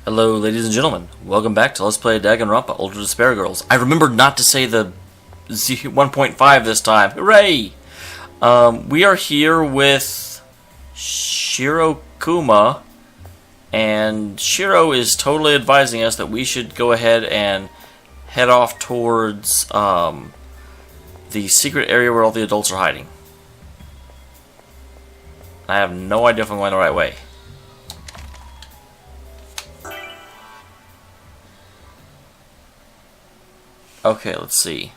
Hello, ladies and gentlemen. Welcome back to Let's Play Danganronpa Ultra Despair Girls. I remembered not to say the 1.5 this time. Hooray! We are here with Shirokuma, and Shiro is totally advising us that we should go ahead and head off towards the secret area where all the adults are hiding. I have no idea if I'm going the right way. Okay, let's see.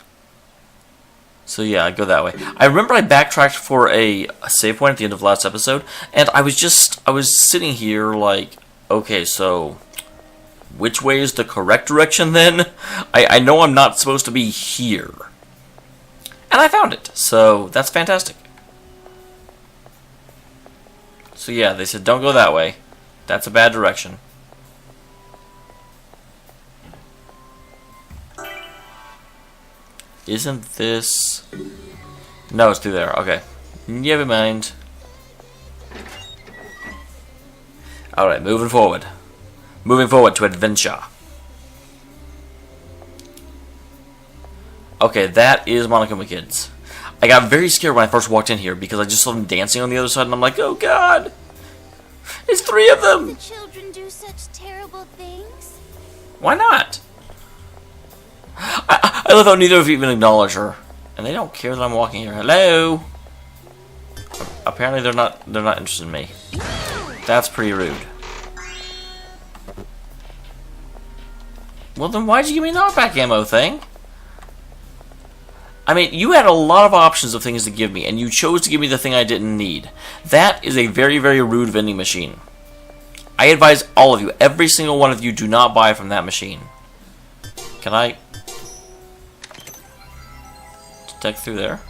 So yeah, I go that way. I remember I backtracked for a save point at the end of the last episode, and I was sitting here like, okay, so which way is the correct direction then? I know I'm not supposed to be here. And I found it, so that's fantastic. So yeah, they said don't go that way. That's a bad direction. Isn't this... No, it's through there. Okay. Never mind. Alright, moving forward. Moving forward to adventure. Okay, that is Monokuma Kids. I got very scared when I first walked in here because I just saw them dancing on the other side and I'm like, oh god! It's three of them! The children do such terrible things? Why not? I love how neither of you even acknowledge her, and they don't care that I'm walking here. Hello. Apparently, they're not interested in me. That's pretty rude. Well, then why'd you give me knockback ammo thing? I mean, you had a lot of options of things to give me, and you chose to give me the thing I didn't need. That is a very, very rude vending machine. I advise all of you, every single one of you, do not buy from that machine. Can I detect through there?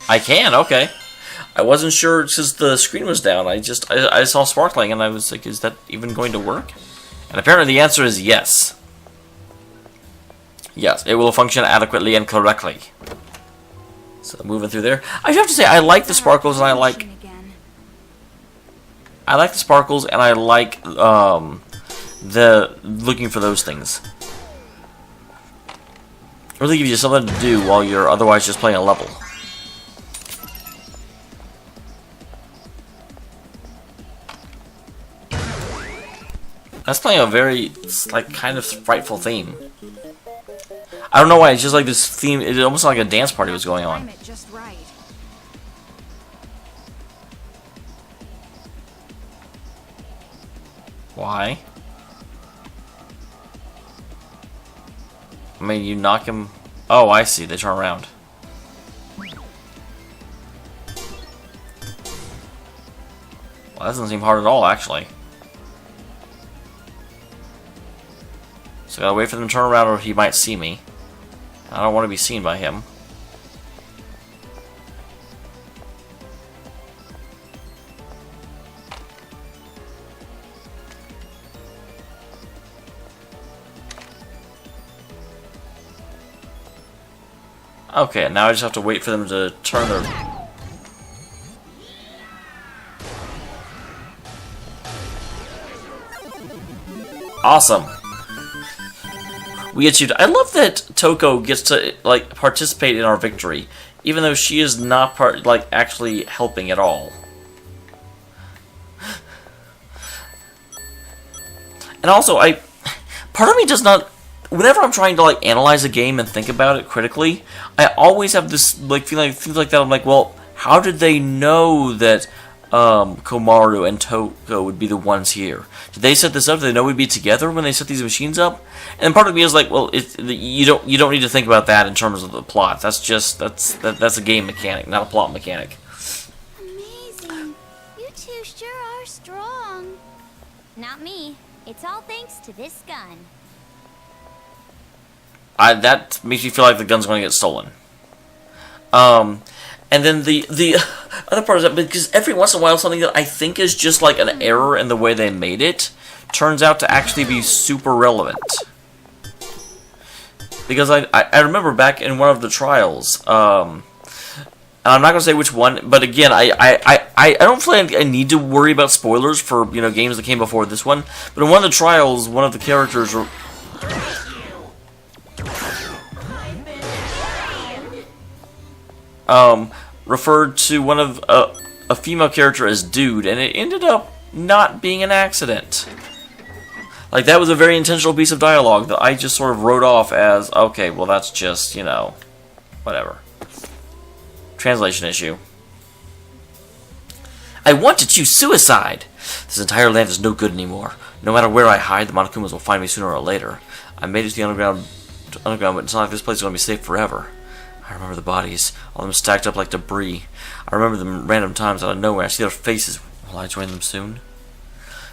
I can, okay. I wasn't sure since the screen was down. I saw sparkling and I was like, is that even going to work? And apparently the answer is yes. Yes, it will function adequately and correctly. So moving through there. I have to say I like the sparkles and I like the sparkles and I like the looking for those things. Really gives you something to do while you're otherwise just playing a level. That's playing a very, like, kind of frightful theme. I don't know why, it's just like this theme, it's almost like a dance party was going on. Why? I mean, you knock him... Oh, I see. They turn around. Well, that doesn't seem hard at all, actually. So I gotta wait for them to turn around or he might see me. I don't want to be seen by him. Okay, now I just have to wait for them to turn their... Awesome! We achieved... I love that Toko gets to, like, participate in our victory, even though she is not, actually helping at all. And also, part of me does not... Whenever I'm trying to, like, analyze a game and think about it critically, I always have this, like, feeling, things like that. I'm like, well, how did they know that Komaru and Toko would be the ones here? Did they set this up? Did they know we'd be together when they set these machines up? And part of me is like, well, you don't need to think about that in terms of the plot. That's just that's a game mechanic, not a plot mechanic. Amazing! You two sure are strong. Not me. It's all thanks to this gun. That makes me feel like the gun's going to get stolen. And then the other part is that because every once in a while something that I think is just like an error in the way they made it turns out to actually be super relevant. Because I remember back in one of the trials, and I'm not gonna say which one. But again, I don't feel like I need to worry about spoilers for games that came before this one. But in one of the trials, one of the characters referred to one of a female character as dude, and it ended up not being an accident. Like, that was a very intentional piece of dialogue that I just sort of wrote off as, okay, well, that's just, whatever. Translation issue. I want to choose suicide! This entire land is no good anymore. No matter where I hide, the Monokumas will find me sooner or later. I made it to the underground, but it's not like this place is going to be safe forever. I remember the bodies, all of them stacked up like debris. I remember them random times out of nowhere. I see their faces. Will I join them soon?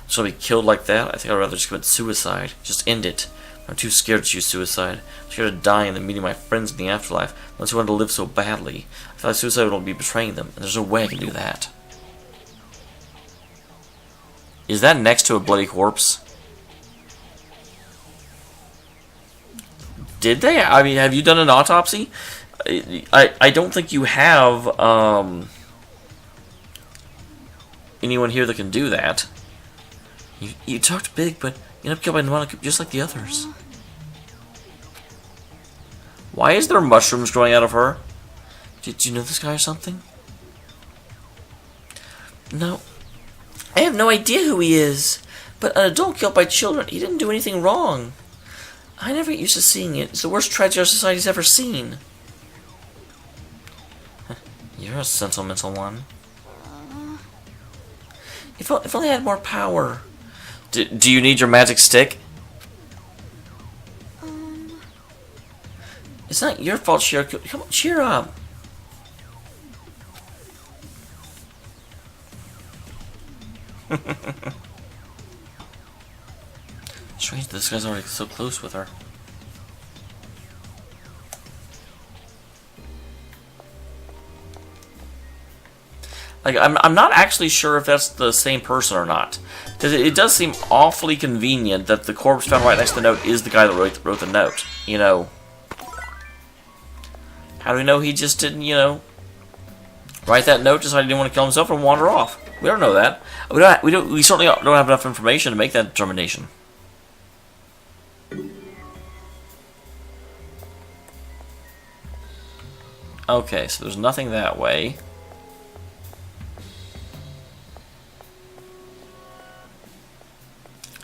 Shall I be killed like that? I think I'd rather just commit suicide. Just end it. I'm too scared to choose suicide. I'm scared of dying and then meeting my friends in the afterlife, unless I wanted to live so badly. I feel like suicide would be betraying them, and there's no way I can do that. Is that next to a bloody corpse? Did they? I mean, have you done an autopsy? I don't think you have anyone here that can do that. You talked big, but you end up killed by Monami just like the others. Why is there mushrooms growing out of her? Did you know this guy or something? No. I have no idea who he is. But an adult killed by children, he didn't do anything wrong. I never get used to seeing it. It's the worst tragedy our society's ever seen. You're a sentimental one. If only I had more power. Do you need your magic stick? It's not your fault, Shirokuma. Come on, cheer up. Strange, this guy's already so close with her. Like, I'm not actually sure if that's the same person or not. Because it does seem awfully convenient that the corpse found right next to the note is the guy that wrote the note. How do we know he just didn't, write that note, decide he didn't want to kill himself, and wander off? We don't know that. We certainly don't have enough information to make that determination. Okay, so there's nothing that way.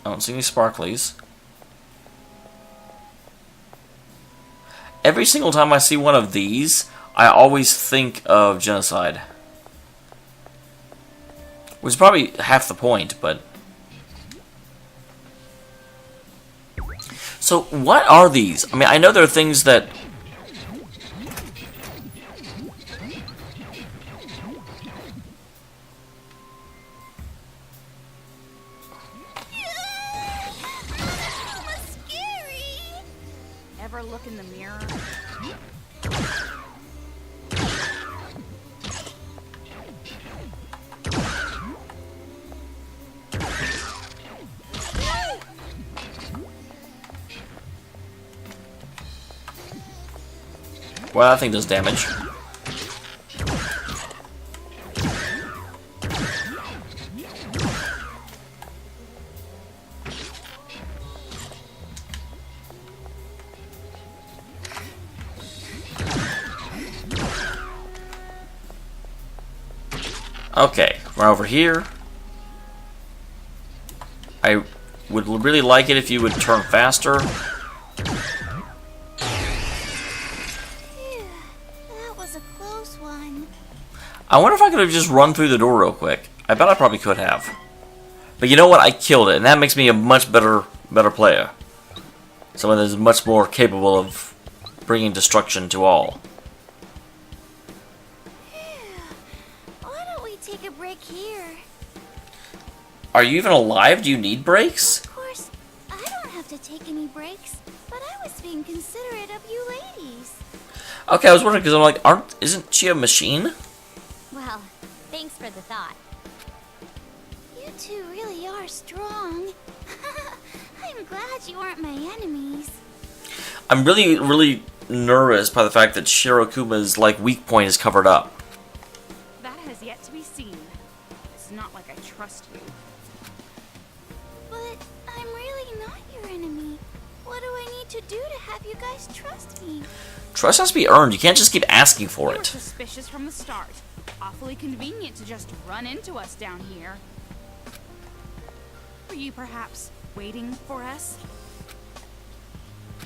I don't see any sparklies. Every single time I see one of these, I always think of genocide. Which is probably half the point, but... So, what are these? I mean, I know there are things that... Ever look in the mirror? Well, that thing does damage. Okay, we're over here. I would really like it if you would turn faster. I wonder if I could have just run through the door real quick. I bet I probably could have. But you know what? I killed it, and that makes me a much better player. Someone that is much more capable of bringing destruction to all. Why don't we take a break here? Are you even alive? Do you need breaks? Of course, I don't have to take any breaks, but I was being considerate of you ladies. Okay, I was wondering because I'm like, isn't she a machine? Well, thanks for the thought. You two really are strong. I'm glad you aren't my enemies. I'm really nervous by the fact that Shirokuma's weak point is covered up. It's not like I trust you. But I'm really not your enemy. What do I need to do to have you guys trust me? Trust has to be earned. You can't just keep asking for You were it. suspicious from the start. Awfully convenient to just run into us down here. Were you perhaps waiting for us?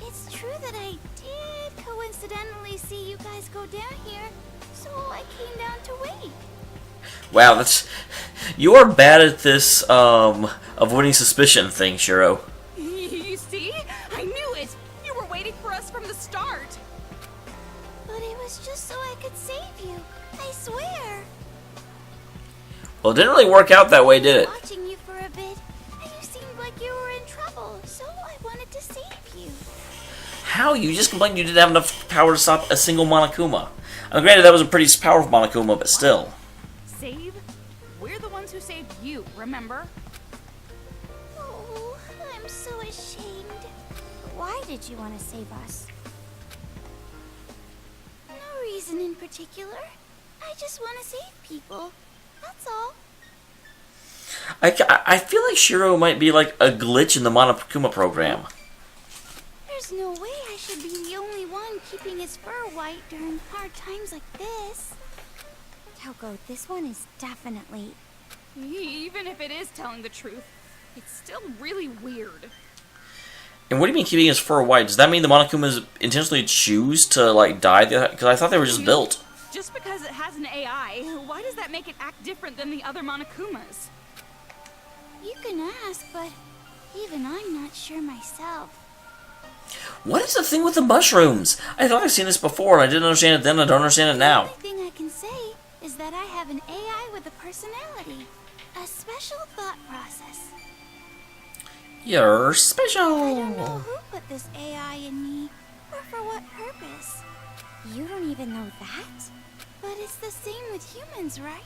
It's true that I did coincidentally see you guys go down here, so I came down to wait. Wow, that's... You are bad at this, avoiding suspicion thing, Shiro. You see? I knew it! You were waiting for us from the start! But it was just so I could save you. I swear. Well, it didn't really work out that way, did it? Watching you for a bit, and you seemed like you were in trouble, so I wanted to save you. How? You just complained you didn't have enough power to stop a single Monokuma. Granted, that was a pretty powerful Monokuma, but still. Save? We're the ones who saved you, remember? Oh, I'm so ashamed. Why did you want to save us? No reason in particular. I just want to save people. That's all. I feel like Shiro might be like a glitch in the Monokuma program. There's no way I should be the only one keeping his fur white during hard times like this. Toko, this one is definitely... Even if it is telling the truth, it's still really weird. And what do you mean keeping his fur white? Does that mean the Monokumas intentionally choose to, like, dye? Because I thought they were just built. Just because it has an AI, why does that make it act different than the other Monokumas? You can ask, but even I'm not sure myself. What is the thing with the mushrooms? I thought I'd seen this before, and I didn't understand it then, I don't understand it The now. only thing I can say is that I have an AI with a personality. A special thought process. You're special. I don't know who put this AI in me, or for what purpose. You don't even know that? But it's the same with humans, right?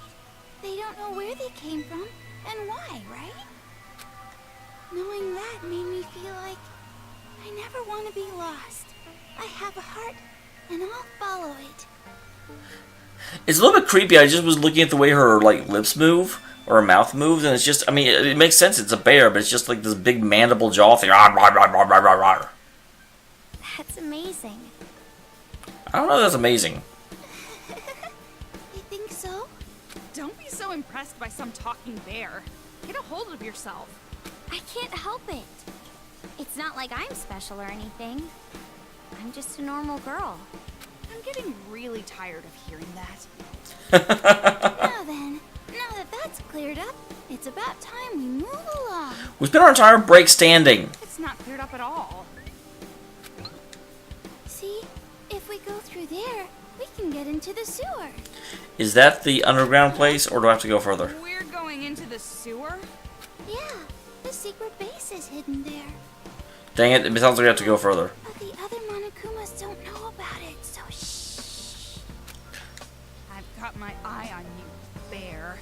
They don't know where they came from and why, right? Knowing that made me feel like I never want to be lost. I have a heart, and I'll follow it. It's a little bit creepy. I just was looking at the way her, like, lips move, or her mouth moves, and it's just, I mean, it makes sense. It's a bear, but it's just like this big mandible jaw thing. That's amazing. I don't know if that's amazing. You think so? Don't be so impressed by some talking bear. Get a hold of yourself. I can't help it. It's not like I'm special or anything. I'm just a normal girl. I'm getting really tired of hearing that. Now then, now that that's cleared up, it's about time we move along. We spent our entire break standing. It's not cleared up at all. See, if we go through there, we can get into the sewer. Is that the underground place, or do I have to go further? We're going into the sewer? Yeah, the secret base is hidden there. Dang it, it sounds like we have to go further. But the other Monokumas don't know about it, so shh. I've got my eye on you, bear.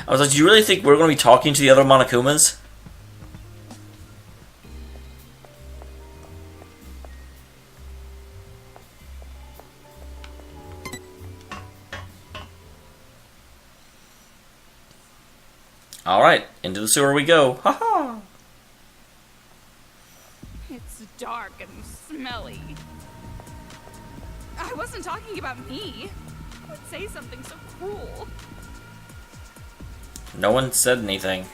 I was like, do you really think we're going to be talking to the other Monokumas? Alright, into the sewer we go. Haha! It's dark and smelly. I wasn't talking about me. I would say something so cruel. No one said anything.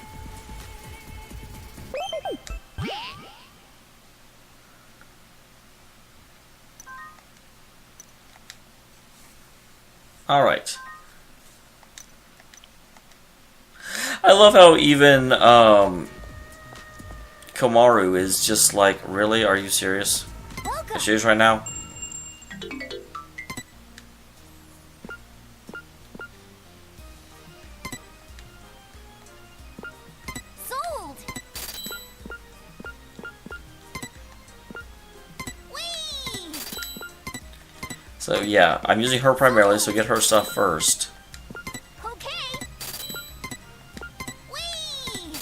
Alright. I love how even, Komaru is just like, really? Are you serious? Are you serious right now? Sold! Whee! So yeah, I'm using her primarily, so get her stuff first. Okay. Whee!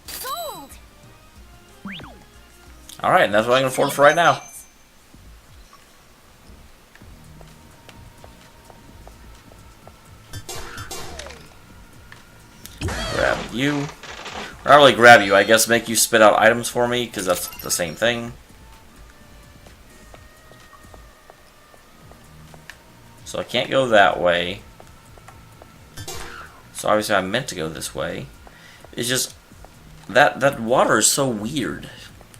Sold! Alright, and that's what I can afford for right now. Grab you. Or not really grab you, I guess make you spit out items for me, because that's the same thing. So I can't go that way. So obviously I meant to go this way. It's just that water is so weird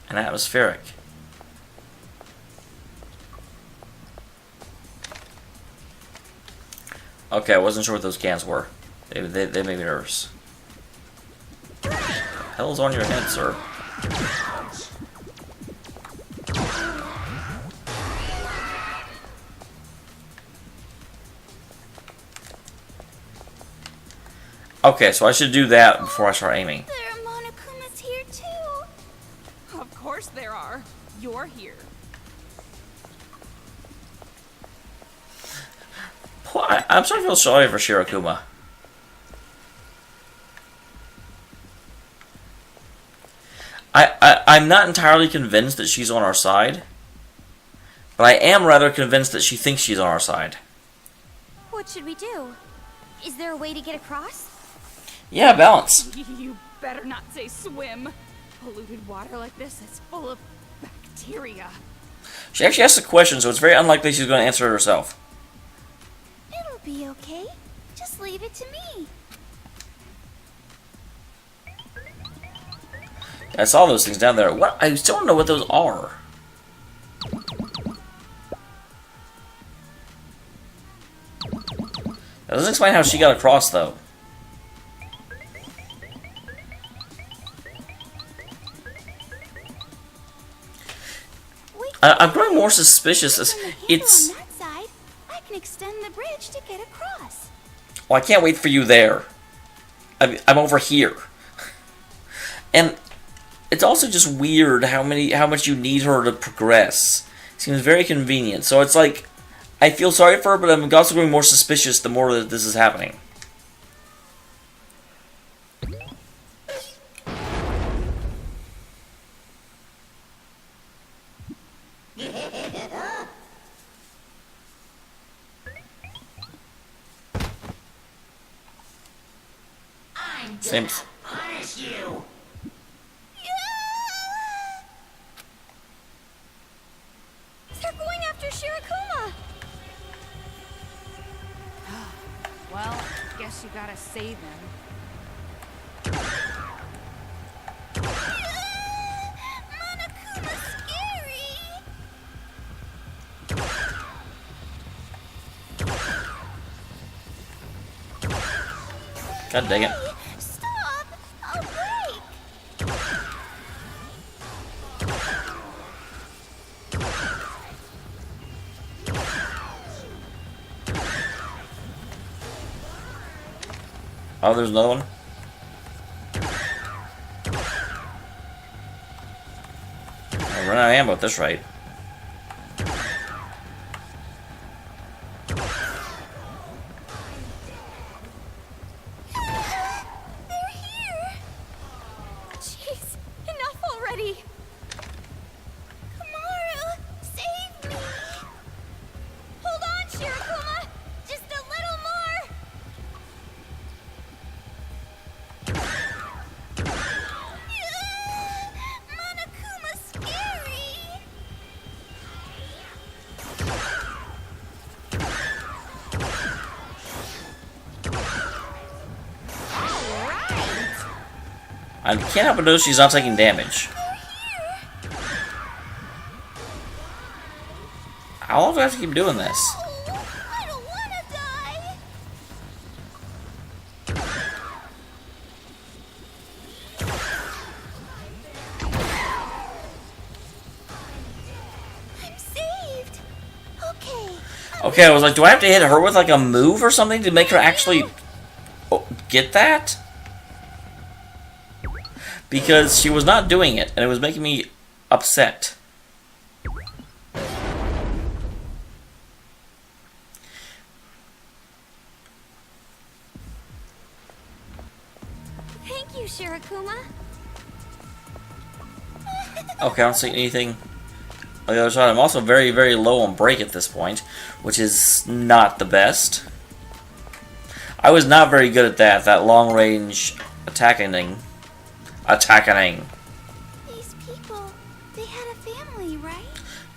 and atmospheric. Okay, I wasn't sure what those cans were. They made me nervous. What the hell's on your head, sir? Okay, so I should do that before I start aiming. There are Monokumas here too. Of course there are. You're here. I'm starting to feel sorry for Shirokuma. I'm not entirely convinced that she's on our side, but I am rather convinced that she thinks she's on our side. What should we do? Is there a way to get across? Yeah, balance. You better not say swim. Polluted water like this is full of bacteria. She actually asked a question, so it's very unlikely she's going to answer it herself. It'll be okay. Just leave it to me. I saw those things down there. What? I still don't know what those are. That doesn't explain how she got across, though. I'm growing more suspicious as it's... On that side, I can extend the bridge to get across. Oh, I can't wait for you there. I'm over here. And it's also just weird how much you need her to progress. Seems very convenient. So it's like, I feel sorry for her, but I'm also growing more suspicious the more that this is happening. Seems. Punish you. They're going after Shirokuma. Well, guess you gotta save him. Monokuma's scary. God dang it. Stop! I'll break. Oh, there's another one. I run out of ammo at this rate. They're here. Jeez, enough already. Kamaru, save me. Hold on, Shirokuma. Just a little more. Monokuma's scary. I can't help but notice she's not taking damage. How long do I have to keep doing this? Oh, I don't want to die. I'm saved. Okay. Okay, I was like, do I have to hit her with like a move or something to make her actually get that? Because she was not doing it, and it was making me upset. Thank you, Shirokuma. Okay, I don't see anything on the other side. I'm also very, very low on break at this point, which is not the best. I was not very good at that long-range attacking. These people, they had a family, right?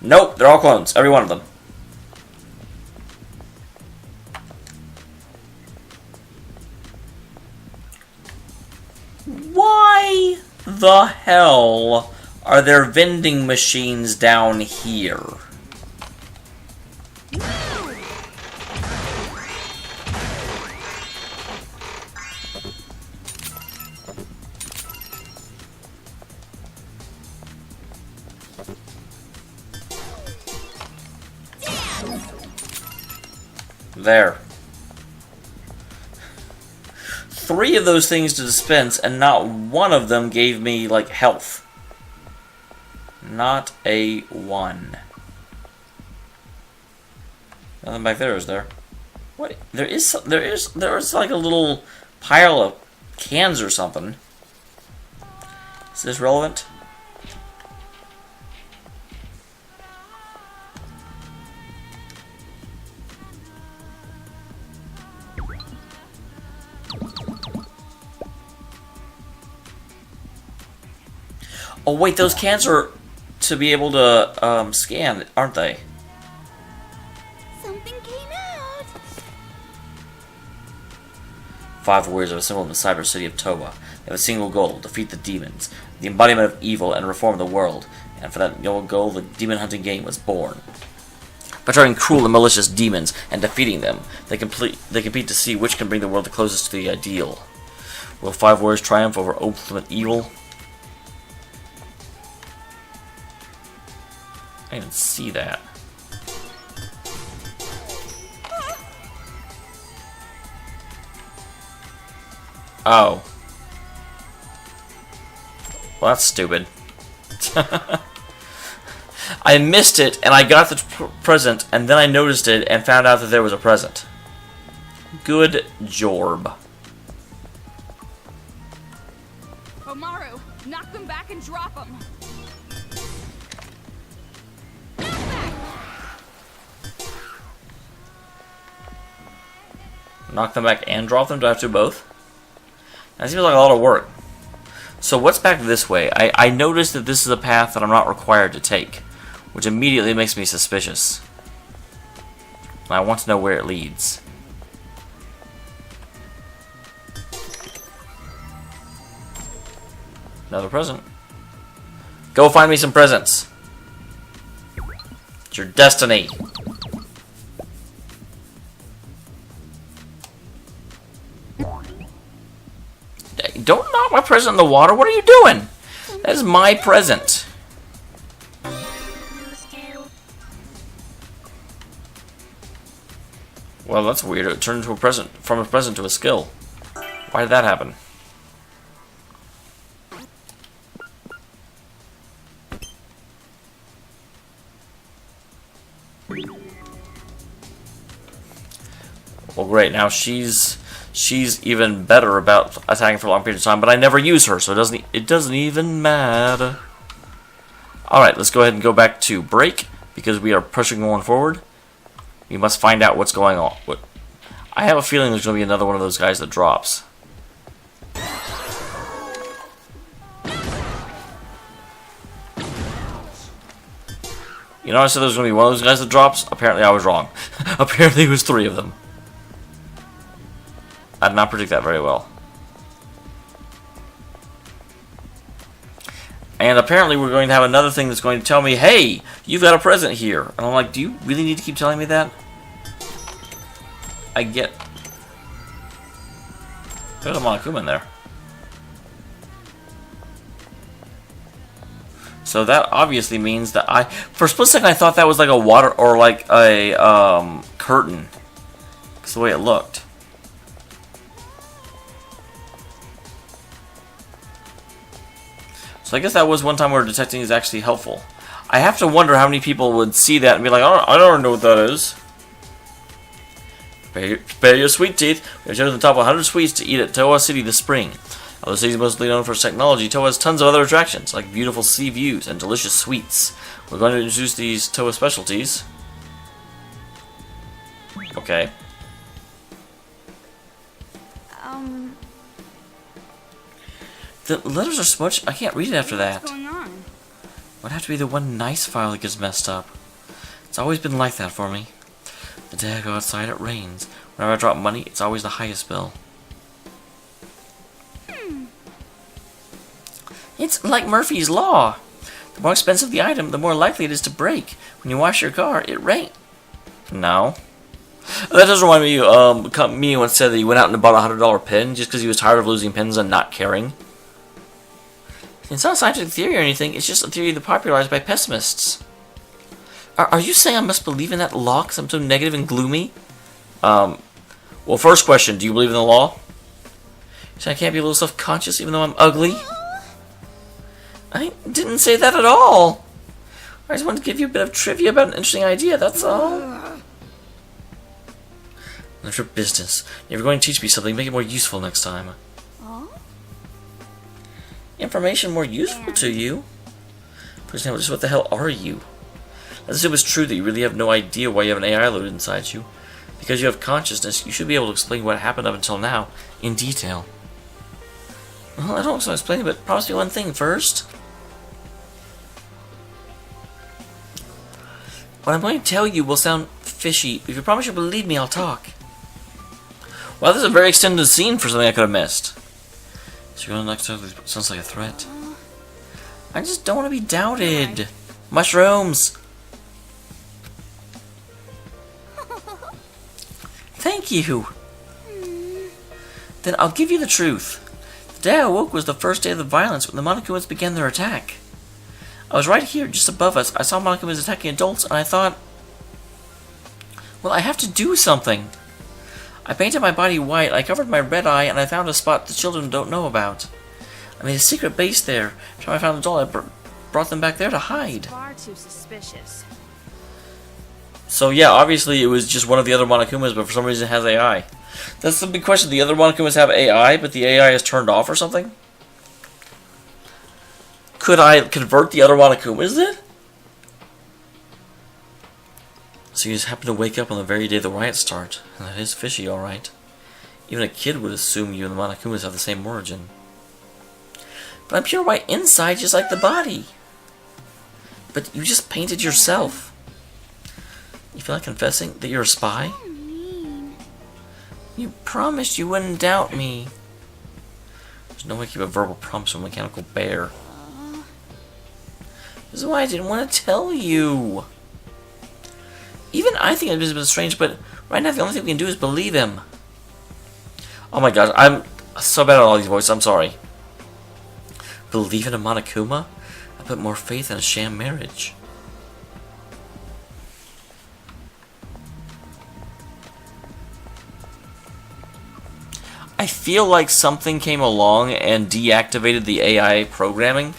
Nope, they're all clones, every one of them. Why the hell are there vending machines down here? There. 3 of those things to dispense, and not one of them gave me, like, health. Not a one. Nothing back there, is there? What? There is like a little pile of cans or something. Is this relevant? Oh wait, those cans are to be able to scan, aren't they? Something came out. 5 warriors are assembled in the cyber city of Toba. They have a single goal: defeat the demons, the embodiment of evil, and reform the world. And for that noble goal, the demon hunting game was born. By turning cruel and malicious demons and defeating them, they compete to see which can bring the world the closest to the ideal. Will 5 warriors triumph over ultimate evil? I didn't see that. Oh. Well, that's stupid. I missed it, and I got the present, and then I noticed it and found out that there was a present. Good jorb. Omaru, knock them back and drop them. Knock them back and drop them? Do I have to do both? That seems like a lot of work. So what's back this way? I noticed that this is a path that I'm not required to take, which immediately makes me suspicious. I want to know where it leads. Another present. Go find me some presents. It's your destiny. Don't knock my present in the water. What are you doing? That is my present. Well, that's weird. It turned into a present, from a present to a skill. Why did that happen? Well, great. Now she's even better about attacking for a long period of time, but I never use her, so it doesn't even matter. All right, let's go ahead and go back to break because we are pushing on forward. We must find out what's going on. I have a feeling there's going to be another one of those guys that drops. You know, I said there was going to be one of those guys that drops. Apparently, I was wrong. Apparently, it was 3 of them. I did not predict that very well. And apparently we're going to have another thing that's going to tell me, hey, you've got a present here. And I'm like, do you really need to keep telling me that? I get... There's a Monokuma in there. So that obviously means that for a split second I thought that was like a water or like a curtain. That's the way it looked. So I guess that was one time where detecting is actually helpful. I have to wonder how many people would see that and be like, oh, I don't know what that is. Prepare your sweet teeth. We have chosen the top 100 sweets to eat at Towa City this spring. Although the city is mostly known for its technology, Toa has tons of other attractions, like beautiful sea views and delicious sweets. We're going to introduce these Toa specialties. Okay. The letters are smudged. I can't read it after that. What's going on? Would have to be the one nice file that gets messed up. It's always been like that for me. The day I go outside, it rains. Whenever I drop money, it's always the highest bill. It's like Murphy's Law. The more expensive the item, the more likely it is to break. When you wash your car, it rains. No. That does remind me, me once said that he went out and bought a $100 pen just because he was tired of losing pens and not caring. It's not a scientific theory or anything, it's just a theory that popularized by pessimists. Are you saying I must believe in that law because I'm so negative and gloomy? Well, first question, do you believe in the law? So I can't be a little self-conscious even though I'm ugly? I didn't say that at all. I just wanted to give you a bit of trivia about an interesting idea, that's all. That's your business. If you're going to teach me something, make it more useful next time. Information more useful to you? For example, just what the hell are you? Let's assume it's true that you really have no idea why you have an AI loaded inside you. Because you have consciousness, you should be able to explain what happened up until now in detail. Well, I don't want to explain it, but promise me one thing first. What I'm going to tell you will sound fishy. If you promise you'll believe me, I'll talk. Wow, this is a very extended scene for something I could have missed. So you're going next to it sounds like a threat. I just don't want to be doubted. Mushrooms! Thank you! Then I'll give you the truth. The day I awoke was the first day of the violence when the Monokumans began their attack. I was right here, just above us. I saw Monokumans attacking adults, and I thought, well, I have to do something. I painted my body white, I covered my red eye, and I found a spot the children don't know about. I made a secret base there. Every time I found an adult, I brought them back there to hide. Far too suspicious. So yeah, obviously it was just one of the other Monokumas, but for some reason it has AI. That's the big question. The other Monokumas have AI, but the AI is turned off or something? Could I convert the other Monokumas then? So you just happen to wake up on the very day the riots start. And that is fishy, alright. Even a kid would assume you and the Monokumas have the same origin. But I'm pure white inside, just like the body. But you just painted yourself. You feel like confessing that you're a spy? You promised you wouldn't doubt me. There's no way to keep a verbal promise from a mechanical bear. This is why I didn't want to tell you. Even I think it's a bit strange, but right now the only thing we can do is believe him. Oh my gosh, I'm so bad at all these voices, I'm sorry. Believe in a Monokuma? I put more faith in a sham marriage. I feel like something came along and deactivated the AI programming.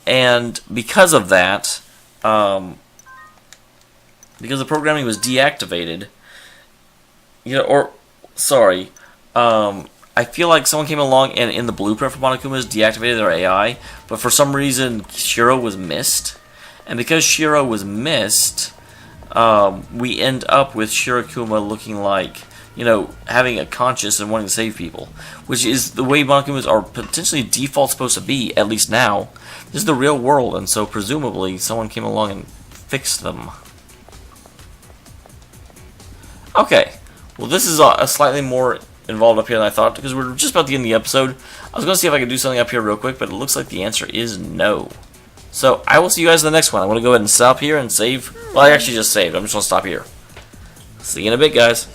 And because of that, because the programming was deactivated, I feel like someone came along and in the blueprint for Monokumas deactivated their AI, but for some reason Shiro was missed. And because Shiro was missed, we end up with Shirokuma looking like, having a conscience and wanting to save people. Which is the way Monokumas are potentially default supposed to be, at least now. This is the real world, and so presumably someone came along and fixed them. Okay, well this is a slightly more involved up here than I thought, because we're just about to end the episode. I was going to see if I could do something up here real quick, but it looks like the answer is no. So, I will see you guys in the next one. I'm going to go ahead and stop here and save. Well, I actually just saved. I'm just going to stop here. See you in a bit, guys.